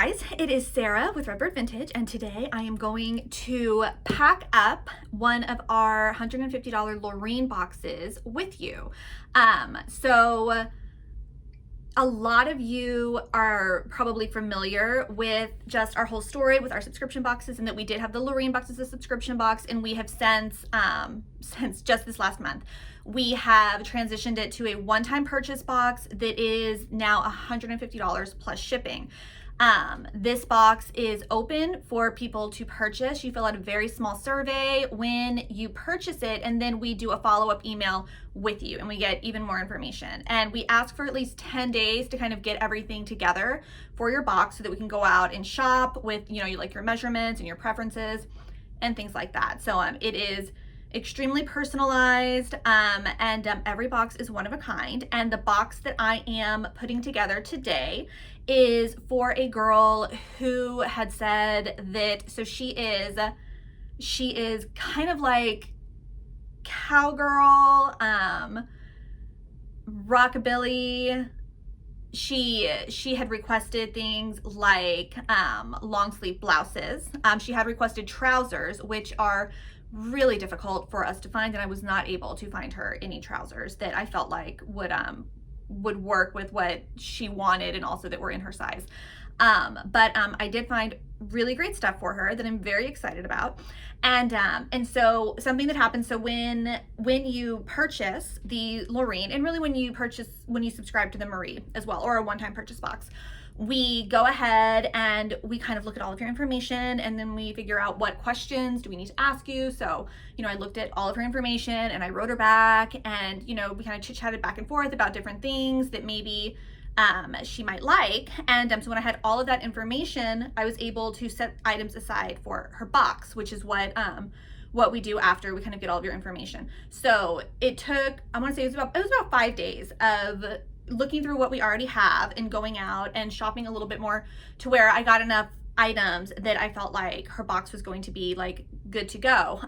guys, it is Sarah with Redbird Vintage, and today I am going to pack up one of our $150 Lorene boxes with you. So a lot of you are probably familiar with just our whole story with our subscription boxes, and that we did have the Lorene box as a subscription box, and we have since just this last month, we have transitioned it to a one-time purchase box that is now $150 plus shipping. This box is open for people to purchase. You fill out a very small survey when you purchase it, and then we do a follow-up email with you and we get even more information. And we ask for at least 10 days to kind of get everything together for your box so that we can go out and shop with, you like your measurements and your preferences and things like that. So it is extremely personalized, and every box is one of a kind. And the box that I am putting together today is for a girl who had said that, so she is kind of like cowgirl, rockabilly. She had requested things like long sleeve blouses. She had requested trousers, which are really difficult for us to find, and I was not able to find her any trousers that I felt like would work with what she wanted and also that were in her size. But I did find really great stuff for her that I'm very excited about. And so something that happens, so when you purchase the Lorene, and really when you subscribe to the Marie as well, or a one-time purchase box, we go ahead and we kind of look at all of your information, and then we figure out what questions do we need to ask you. So, I looked at all of her information and I wrote her back, and, we kind of chit-chatted back and forth about different things that maybe she might like. And so when I had all of that information, I was able to set items aside for her box, which is what we do after we kind of get all of your information. So it took, I want to say it was about 5 days of looking through what we already have and going out and shopping a little bit more to where I got enough items that I felt like her box was going to be like good to go.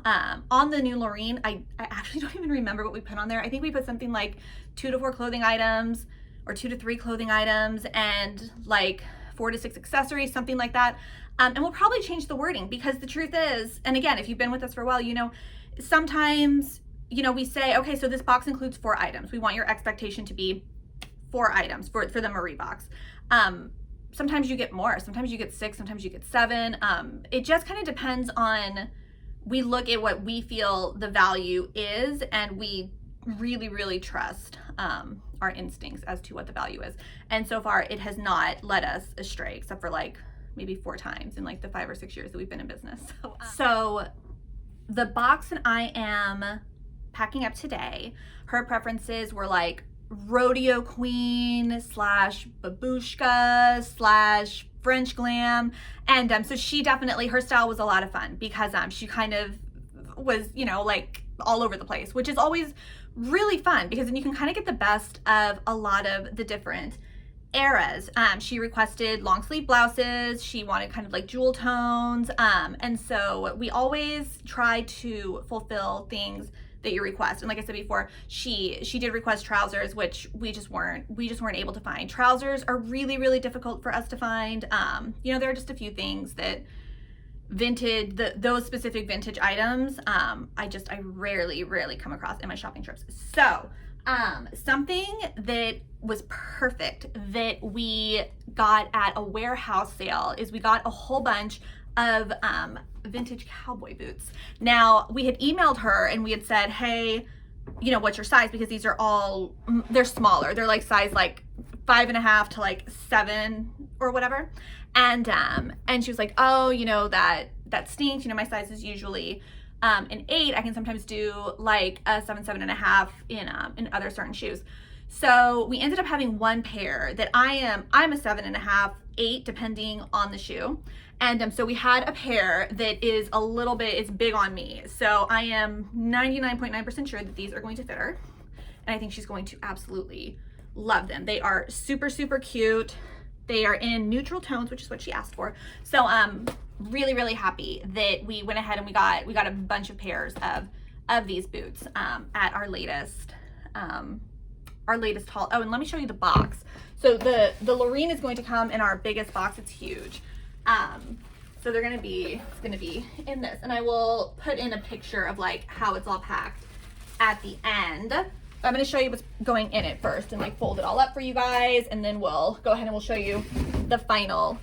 On the new Lorene, I actually don't even remember what we put on there. I think we put something like 2 to 4 clothing items, or 2 to 3 clothing items, and like 4 to 6 accessories, something like that. And we'll probably change the wording, because the truth is, and again, if you've been with us for a while, sometimes, we say, okay, so this box includes 4 items. We want your expectation to be 4 items for the Marie box. Sometimes you get more, sometimes you get 6, sometimes you get 7. It just kind of depends on, we look at what we feel the value is, and we really, really trust our instincts as to what the value is. And so far it has not led us astray, except for like maybe 4 times in like the 5 or 6 years that we've been in business. So the box that I am packing up today, her preferences were like rodeo queen / babushka / French glam. And so she definitely, her style was a lot of fun, because she kind of was, like all over the place, which is always really fun, because then you can kind of get the best of a lot of the different eras. She requested long sleeve blouses. She wanted kind of like jewel tones. And so we always try to fulfill things that you request. And like I said before, she did request trousers, which we just weren't able to find. Trousers are really, really difficult for us to find. There are just a few things that those specific vintage items, I rarely come across in my shopping trips. So something that was perfect that we got at a warehouse sale is we got a whole bunch of vintage cowboy boots. Now, we had emailed her and we had said, hey, what's your size? Because these are they're smaller. They're like size like 5.5 to like 7 or whatever. And she was like, oh, that stinks. My size is usually an 8. I can sometimes do like a 7, 7.5 in other certain shoes. So we ended up having one pair that I'm a 7.5, 8, depending on the shoe. And so we had a pair that is it's big on me. So I am 99.9% sure that these are going to fit her. And I think she's going to absolutely love them. They are super, super cute. They are in neutral tones, which is what she asked for. So I'm really, really happy that we went ahead and we got a bunch of pairs of these boots at our latest our latest haul. Oh, and let me show you the box. So the Lorene is going to come in our biggest box. It's huge. So it's gonna be in this, and I will put in a picture of like how it's all packed at the end. But I'm gonna show you what's going in it first and like fold it all up for you guys, and then we'll go ahead and we'll show you the final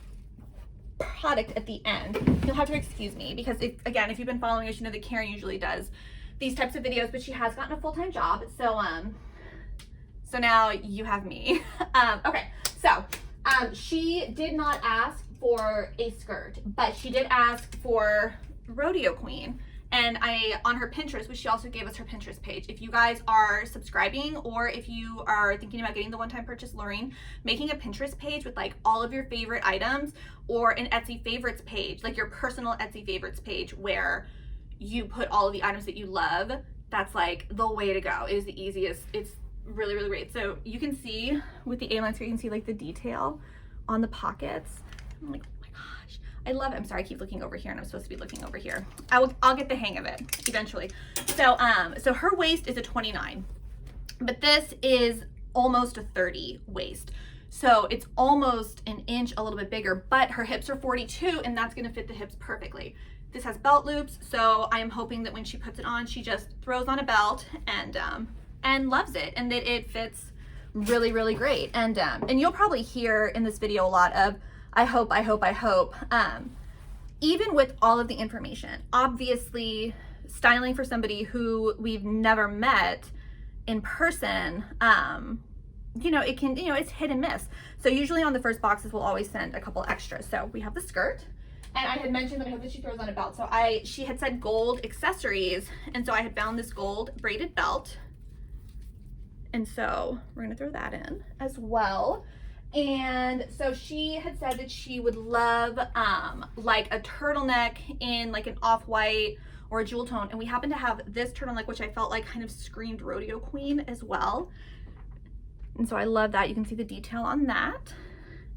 product at the end. You'll have to excuse me because if you've been following us, you know that Karen usually does these types of videos, but she has gotten a full-time job. So now you have me. Okay, so she did not ask for a skirt, but she did ask for Rodeo Queen. And on her Pinterest, which she also gave us her Pinterest page. If you guys are subscribing, or if you are thinking about getting the one-time purchase Lorene, making a Pinterest page with like all of your favorite items, or an Etsy favorites page, like your personal Etsy favorites page where you put all of the items that you love, that's like the way to go. It is the easiest. It's really, really great. So you can see with the A-lines here, you can see like the detail on the pockets. I'm like, oh my gosh, I love it. I'm sorry, I keep looking over here and I'm supposed to be looking over here. I'll get the hang of it eventually. So her waist is a 29, but this is almost a 30 waist. So it's almost an inch a little bit bigger, but her hips are 42 and that's gonna fit the hips perfectly. This has belt loops, so I am hoping that when she puts it on, she just throws on a belt and loves it, and that it fits really, really great. And you'll probably hear in this video a lot of, I hope. Even with all of the information, obviously styling for somebody who we've never met in person, you know, it can, you know, it's hit and miss. So usually on the first boxes, we'll always send a couple extras. So we have the skirt, and I had mentioned that I hope that she throws on a belt. So she had said gold accessories, and so I had found this gold braided belt. And so we're gonna throw that in as well. And so she had said that she would love like a turtleneck in like an off-white or a jewel tone. And we happen to have this turtleneck, which I felt like kind of screamed Rodeo Queen as well. And so I love that. You can see the detail on that.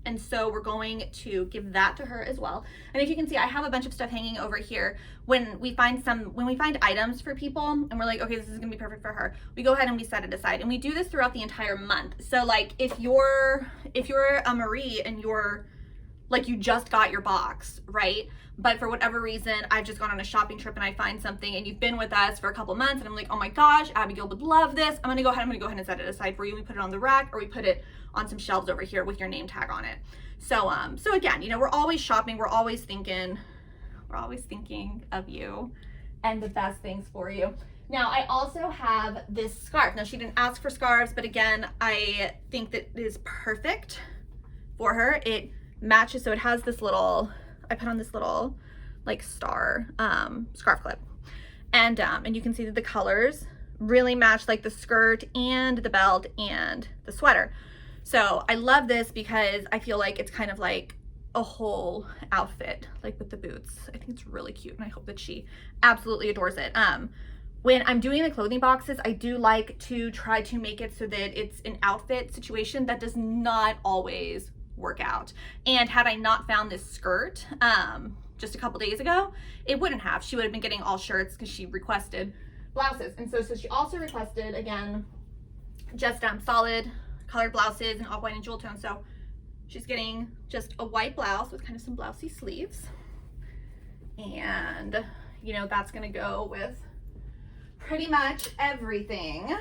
And so we're going to give that to her as well. And if you can see, I have a bunch of stuff hanging over here. When we find items for people and we're like, okay, this is gonna be perfect for her, we go ahead and we set it aside. And we do this throughout the entire month. So like if you're a Marie and you're like, you just got your box, right? But for whatever reason, I've just gone on a shopping trip and I find something, and you've been with us for a couple months and I'm like, oh my gosh, Abigail would love this. I'm gonna go ahead and set it aside for you. We put it on the rack, or we put it on some shelves over here with your name tag on it. So again, you know, we're always shopping, we're always thinking of you and the best things for you. Now, I also have this scarf. Now, she didn't ask for scarves, but again, I think that it is perfect for her. It matches, so it has this little, I put on this little like star scarf clip, and you can see that the colors really match like the skirt and the belt and the sweater. So I love this because I feel like it's kind of like a whole outfit, like with the boots. I think it's really cute, and I hope that she absolutely adores it. When I'm doing the clothing boxes, I do like to try to make it so that it's an outfit situation. That does not always work out. And had I not found this skirt just a couple days ago, it wouldn't have. She would have been getting all shirts because she requested blouses. And so she also requested, again, just solid colored blouses and off-white and jewel tone. So she's getting just a white blouse with kind of some blousey sleeves. And, you know, that's gonna go with pretty much everything.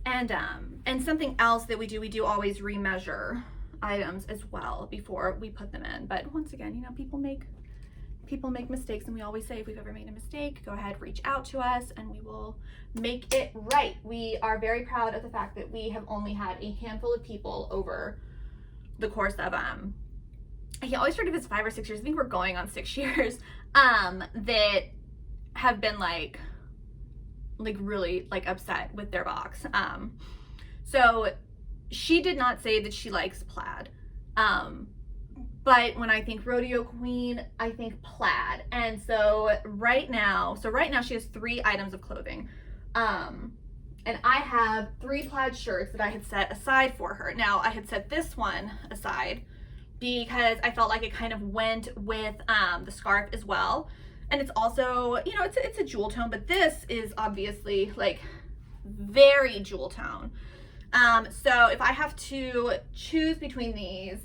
And something else that we do always remeasure items as well before we put them in. But once again, you know, people make mistakes, and we always say if we've ever made a mistake, go ahead, reach out to us, and we will make it right. We are very proud of the fact that we have only had a handful of people over the course of I always forget if it's 5 or 6 years. I think we're going on 6 years that have been like really like upset with their box. So she did not say that she likes plaid. But when I think Rodeo Queen, I think plaid. And so right now she has 3 items of clothing. And I have 3 plaid shirts that I had set aside for her. Now, I had set this one aside because I felt like it kind of went with the scarf as well. And it's also, you know, it's a jewel tone, but this is obviously like very jewel tone. So if I have to choose between these,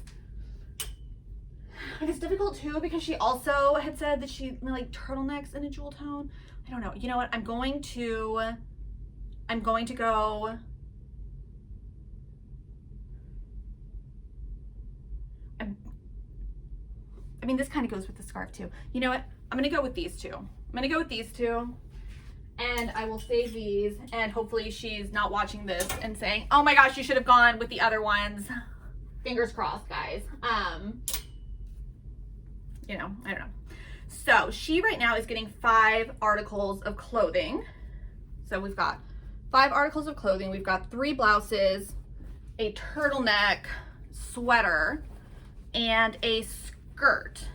it's difficult too because she also had said that she like turtlenecks in a jewel tone. I don't know. You know what? I'm going to go. I mean, this kind of goes with the scarf too. You know what? I'm going to go with these two. And I will save these, and hopefully she's not watching this and saying, oh my gosh, you should have gone with the other ones. Fingers crossed, guys. You know, I don't know. So she right now is getting 5 articles of clothing. So we've got 5 articles of clothing. We've got 3 blouses, a turtleneck, sweater, and a skirt.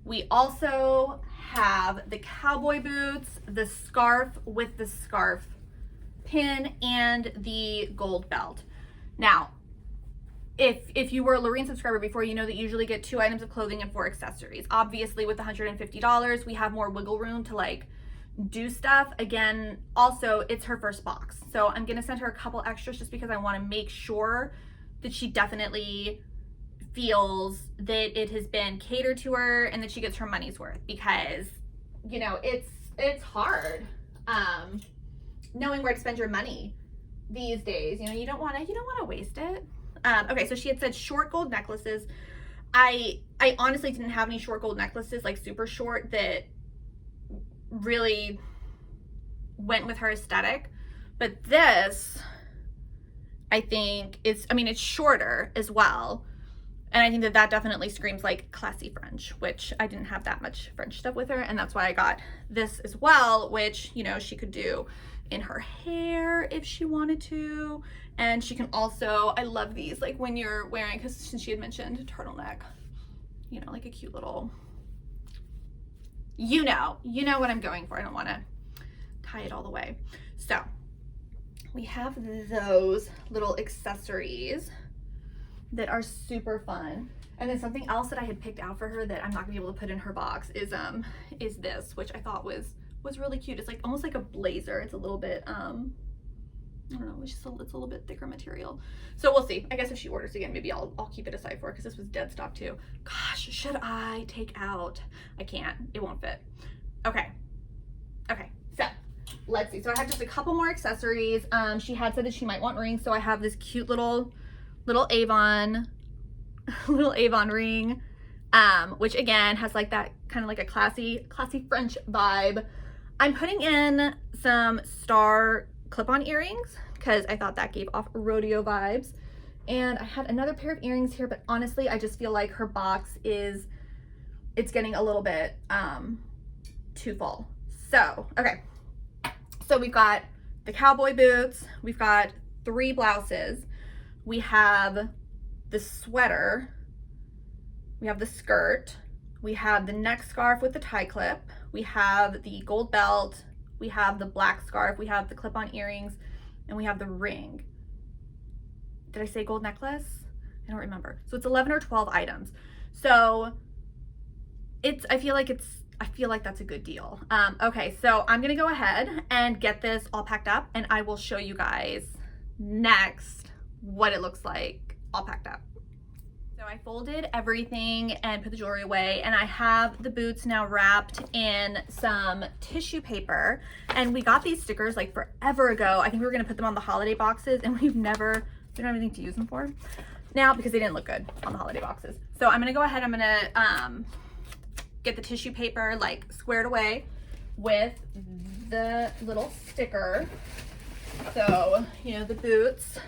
We also have the cowboy boots, the scarf with the scarf pin, and the gold belt. Now, if you were a Lorene subscriber before, you know that you usually get 2 items of clothing and 4 accessories. Obviously, with $150, we have more wiggle room to like do stuff. Again, also, it's her first box. So I'm gonna send her a couple extras just because I wanna make sure that she definitely feels that it has been catered to her and that she gets her money's worth, because you know it's hard knowing where to spend your money these days. You know, you don't want to waste it. Okay, so she had said short gold necklaces. I honestly didn't have any short gold necklaces, like super short, that really went with her aesthetic, but this I think it's shorter as well. And I think that definitely screams like classy French, which I didn't have that much French stuff with her. And that's why I got this as well, which, you know, she could do in her hair if she wanted to. And she can also, I love these, like when you're wearing, because since she had mentioned turtleneck, you know, like a cute little, you know what I'm going for. I don't want to tie it all the way. So we have those little accessories that are super fun. And then something else that I had picked out for her that I'm not gonna be able to put in her box is this, which I thought was really cute. It's like almost like a blazer. It's a little bit I don't know, it's a little bit thicker material. So we'll see. I guess if she orders again, maybe I'll keep it aside for her, because this was dead stock too. Gosh, should I take out? I can't. It won't fit. Okay, so let's see. So I have just a couple more accessories. She had said that she might want rings, so I have this cute little Avon ring, which again has like that kind of like a classy French vibe. I'm putting in some star clip-on earrings because I thought that gave off rodeo vibes. And I had another pair of earrings here, but honestly, I just feel like her box it's getting a little bit too full. So, okay. So we've got the cowboy boots, we've got 3 blouses, we have the sweater, we have the skirt, we have the neck scarf with the tie clip, we have the gold belt, we have the black scarf, we have the clip-on earrings, and we have the ring. Did I say gold necklace? I don't remember. So it's 11 or 12 items. So I feel like that's a good deal. Okay, so I'm gonna go ahead and get this all packed up, and I will show you guys next what it looks like all packed up. So I folded everything and put the jewelry away, and I have the boots now wrapped in some tissue paper. And we got these stickers like forever ago. I think we were gonna put them on the holiday boxes, and we don't have anything to use them for now because they didn't look good on the holiday boxes. So I'm gonna go ahead, I'm gonna get the tissue paper like squared away with the little sticker. So, you know, the boots,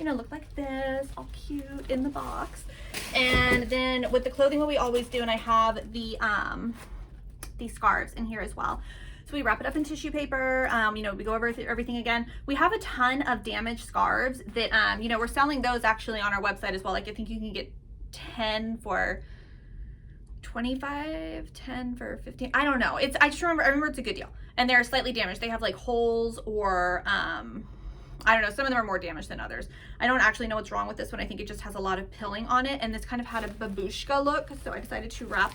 you know, look like this, all cute in the box. And then with the clothing, what we always do, and I have the these scarves in here as well. So we wrap it up in tissue paper. You know, we go over everything again. We have a ton of damaged scarves that, you know, we're selling those actually on our website as well. Like I think you can get 10 for 25, 10 for 15. I don't know. I remember it's a good deal. And they're slightly damaged. They have like holes or, I don't know, some of them are more damaged than others. I don't actually know what's wrong with this one. I think it just has a lot of pilling on it, and this kind of had a babushka look, so I decided to wrap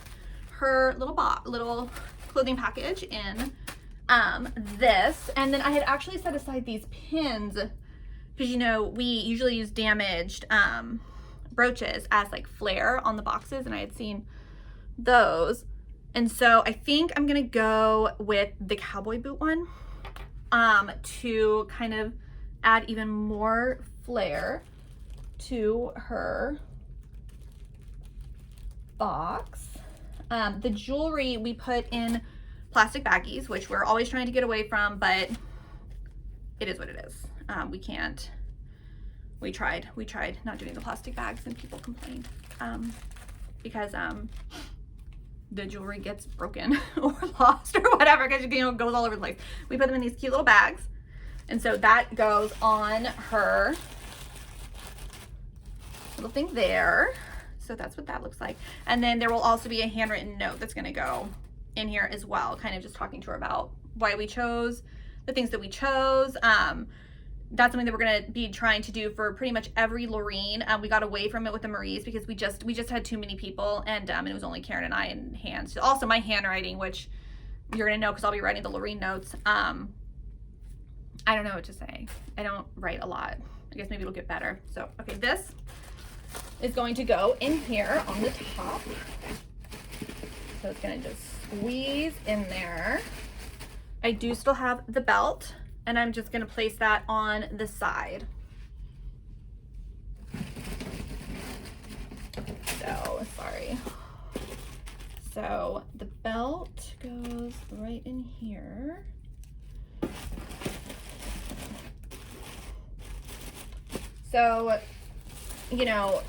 her little clothing package in this, and then I had actually set aside these pins because, you know, we usually use damaged brooches as like flare on the boxes, and I had seen those. And so I think I'm gonna go with the cowboy boot one to kind of add even more flair to her box. The jewelry we put in plastic baggies, which we're always trying to get away from, but it is what it is. We tried not doing the plastic bags, and people complained because the jewelry gets broken or lost or whatever, because, you know, it goes all over the place. We put them in these cute little bags, and so that goes on her little thing there. So that's what that looks like. And then there will also be a handwritten note that's going to go in here as well, kind of just talking to her about why we chose the things that we chose. That's something that we're going to be trying to do for pretty much every Lorene. We got away from it with the Maries because we just had too many people, and it was only Karen and I in hands. Also my handwriting, which you're going to know because I'll be writing the Lorene notes. I don't know what to say. I don't write a lot. I guess maybe it'll get better. So, okay, this is going to go in here on the top. So it's going to just squeeze in there. I do still have the belt, and I'm just going to place that on the side. So, sorry. So the belt goes right in here. So, you know,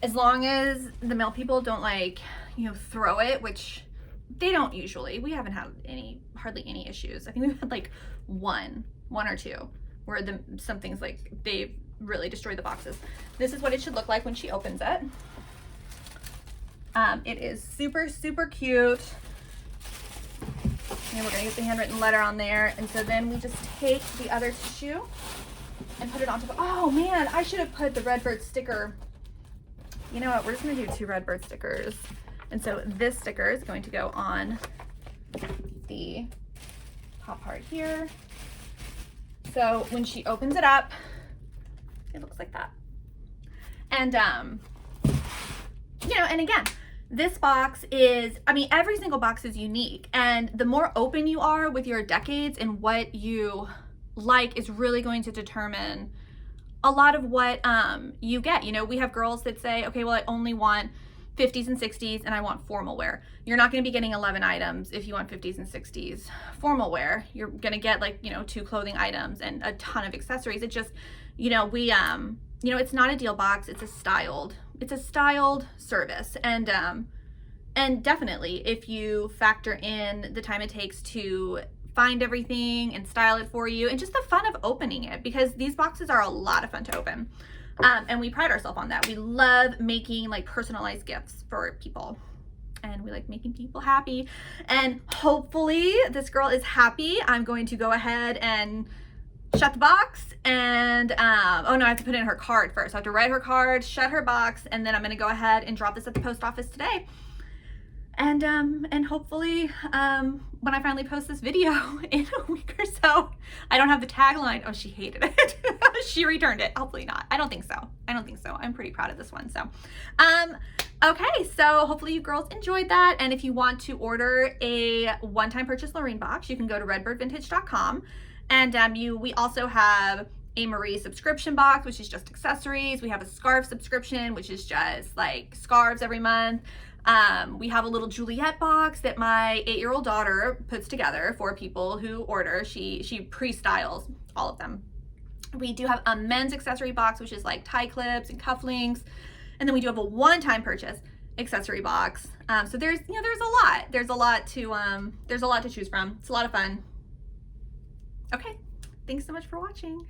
as long as the male people don't, like, you know, throw it, which they don't usually. We haven't had hardly any issues. I think we've had like one or two where some things, like, they've really destroyed the boxes. This is what it should look like when she opens it. It is super, super cute. And we're gonna get the handwritten letter on there. And so then we just take the other tissue and put it on top. Oh man, I should have put the Redbird sticker. You know what, we're just gonna do 2 Redbird stickers. And so this sticker is going to go on the top part here. So when she opens it up, it looks like that. And, you know, and again, this box is, I mean, every single box is unique. And the more open you are with your decades and what you like is really going to determine a lot of what you get. You know, we have girls that say, okay, well, I only want 50s and 60s and I want formal wear. You're not going to be getting 11 items if you want 50s and 60s formal wear. You're going to get, like, you know, 2 clothing items and a ton of accessories. It just, you know, we you know, it's not a deal box, it's a styled service. And definitely if you factor in the time it takes to find everything and style it for you, and just the fun of opening it, because these boxes are a lot of fun to open. And we pride ourselves on that. We love making, like, personalized gifts for people, and we like making people happy. And hopefully this girl is happy. I'm going to go ahead and shut the box, and oh no, I have to put in her card first. I have to write her card, shut her box, and then I'm going to go ahead and drop this at the post office today. And hopefully when I finally post this video in a week or so, I don't have the tagline. Oh, she hated it. She returned it. Hopefully not. I don't think so. I'm pretty proud of this one. So okay, so hopefully you girls enjoyed that. And if you want to order a one-time purchase Lorene box, you can go to redbirdvintage.com. And we also have a Marie subscription box, which is just accessories. We have a scarf subscription, which is just like scarves every month. We have a little Juliet box that my 8-year-old daughter puts together for people who order. She pre-styles all of them. We do have a men's accessory box, which is like tie clips and cufflinks. And then we do have a one-time purchase accessory box. So there's a lot to choose from. It's a lot of fun. Okay, thanks so much for watching.